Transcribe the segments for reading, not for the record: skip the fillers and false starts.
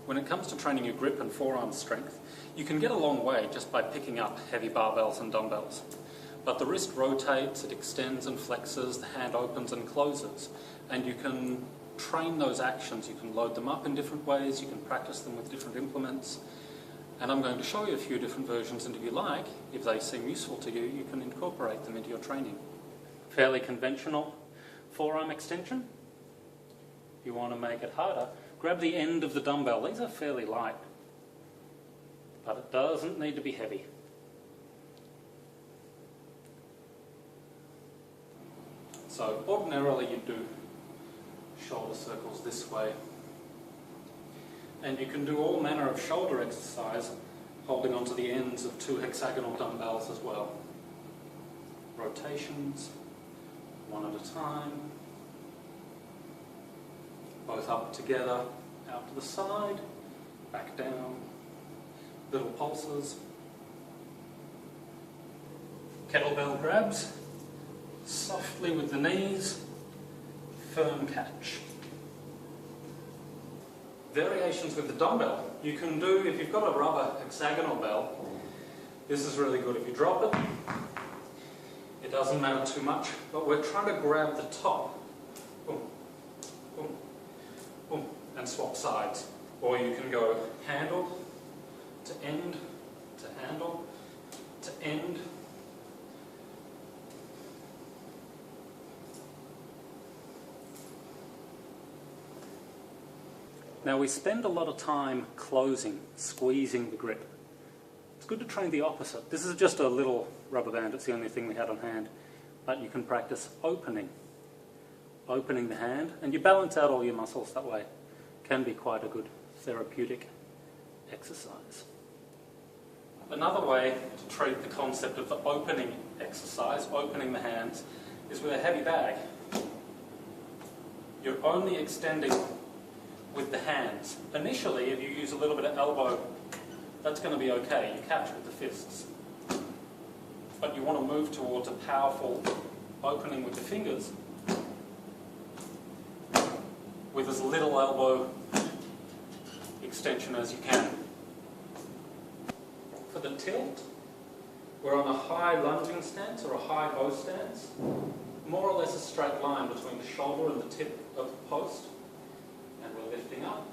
When it comes to training your grip and forearm strength, you can get a long way just by picking up heavy barbells and dumbbells. But the wrist rotates, it extends and flexes, the hand opens and closes, and you can train those actions. You can load them up in different ways, you can practice them with different implements, and I'm going to show you a few different versions, and if you like, if they seem useful to you, you can incorporate them into your training. Fairly conventional forearm extension. If you want to make it harder, grab the end of the dumbbell. These are fairly light, but it doesn't need to be heavy. So ordinarily you do shoulder circles this way, and you can do all manner of shoulder exercise holding onto the ends of 2 hexagonal dumbbells as well. Rotations, one at a time, both up together, out to the side, back down, little pulses. Kettlebell grabs, softly with the knees, firm catch. Variations with the dumbbell. You can do, if you've got a rubber hexagonal bell, this is really good. If you drop it, it doesn't matter too much, but we're trying to grab the top. Boom, boom, boom, and swap sides. Or you can go handle to end, to handle, to end. Now we spend a lot of time closing, squeezing the grip. It's good to train the opposite. This is just a little rubber band, it's the only thing we had on hand. But you can practice opening the hand, and you balance out all your muscles that way. Can be quite a good therapeutic exercise. Another way to treat the concept of the opening exercise, opening the hands, is with a heavy bag. You're only extending with the hands. Initially, if you use a little bit of elbow, that's going to be okay. You catch with the fists. But you want to move towards a powerful opening with the fingers, with as little elbow extension as you can. For the tilt, we're on a high lunging stance or a high bow stance, more or less a straight line between the shoulder and the tip of the post. And we're lifting up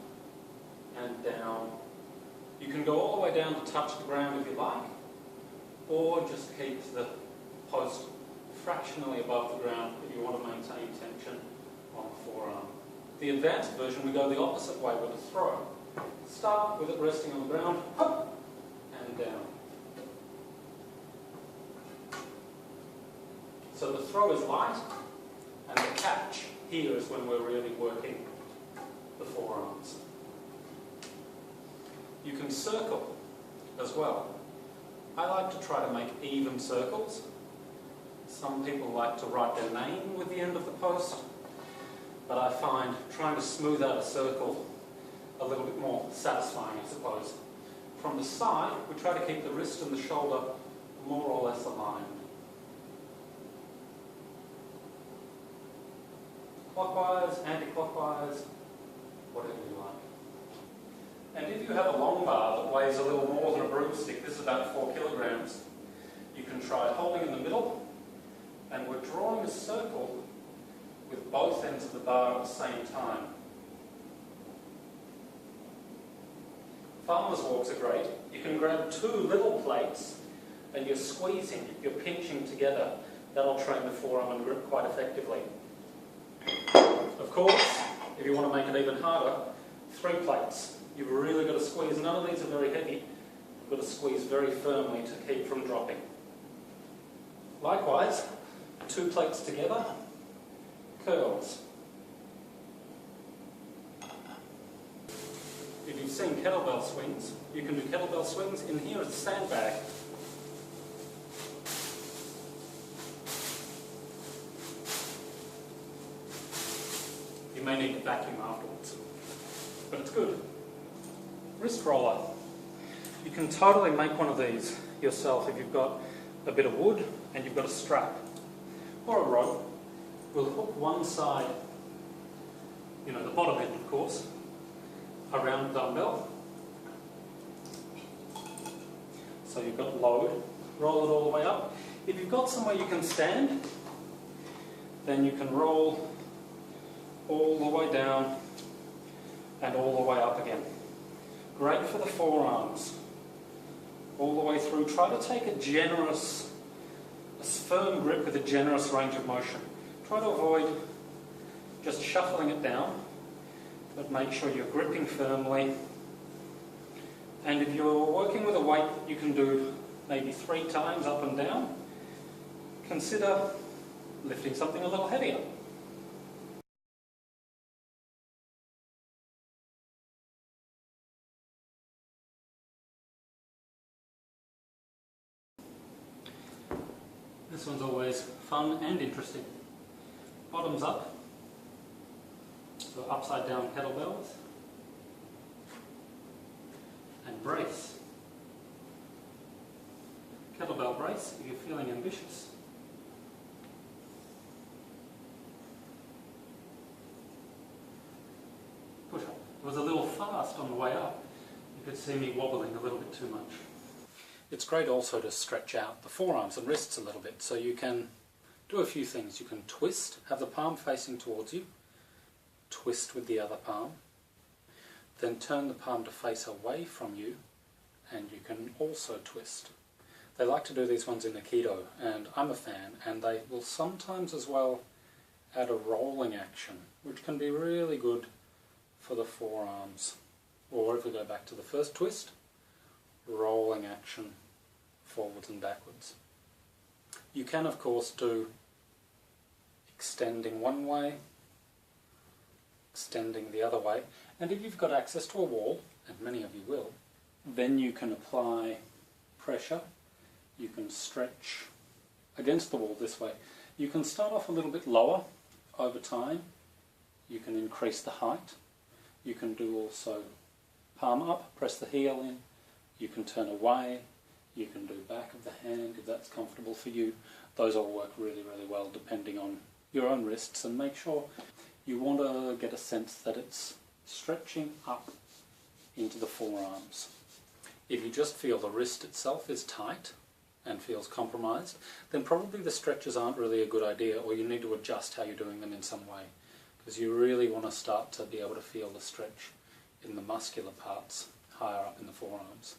and down. You can go all the way down to touch the ground if you like, or just keep the post fractionally above the ground if you want to maintain tension on the forearm. The advanced version, we go the opposite way with a throw. Start with it resting on the ground, up and down. So the throw is light, and the catch here is when we're really working the forearms. You can circle as well. I like to try to make even circles. Some people like to write their name with the end of the post, but I find trying to smooth out a circle a little bit more satisfying, I suppose. From the side, we try to keep the wrist and the shoulder more or less aligned. Clockwise, anti-clockwise, whatever you like. And if you have a long bar that weighs a little more than a broomstick, this is about 4 kilograms, you can try holding in the middle, and we're drawing a circle with both ends of the bar at the same time. Farmer's walks are great. You can grab 2 little plates and you're squeezing, you're pinching together. That'll train the forearm and grip quite effectively. Of course, if you want to make it even harder, 3 plates. You've really got to squeeze. None of these are very heavy. You've got to squeeze very firmly to keep from dropping. Likewise, 2 plates together, curls. If you've seen kettlebell swings, you can do kettlebell swings. In here is a sandbag. You may need to vacuum afterwards, but it's good. Wrist roller. You can totally make one of these yourself if you've got a bit of wood and you've got a strap or a rope. We'll hook one side, the bottom end of course, a round dumbbell. So you've got load, roll it all the way up. If you've got somewhere you can stand, then you can roll all the way down and all the way up again. Great for the forearms. All the way through. Try to take a firm grip with a generous range of motion. Try to avoid just shuffling it down, but make sure you're gripping firmly. And if you're working with a weight that you can do maybe 3 times up and down, consider lifting something a little heavier. This one's always fun and interesting. Bottoms up, so upside down kettlebells, and brace. Kettlebell brace if you're feeling ambitious. Push up. It was a little fast on the way up. You could see me wobbling a little bit too much. It's great also to stretch out the forearms and wrists a little bit, so you can do a few things. You can twist, have the palm facing towards you, twist with the other palm, then turn the palm to face away from you, and you can also twist. They like to do these ones in Aikido, and I'm a fan, and they will sometimes as well add a rolling action, which can be really good for the forearms. Or if we go back to the first twist, rolling action forwards and backwards. You can of course do extending one way, extending the other way, and if you've got access to a wall, and many of you will, then you can apply pressure. You can stretch against the wall this way. You can start off a little bit lower over time. You can increase the height. You can do also palm up, press the heel in. You can turn away, you can do back of the hand if that's comfortable for you. Those all work really, really well depending on your own wrists, and make sure you want to get a sense that it's stretching up into the forearms. If you just feel the wrist itself is tight and feels compromised, then probably the stretches aren't really a good idea, or you need to adjust how you're doing them in some way, because you really want to start to be able to feel the stretch in the muscular parts higher up in the forearms.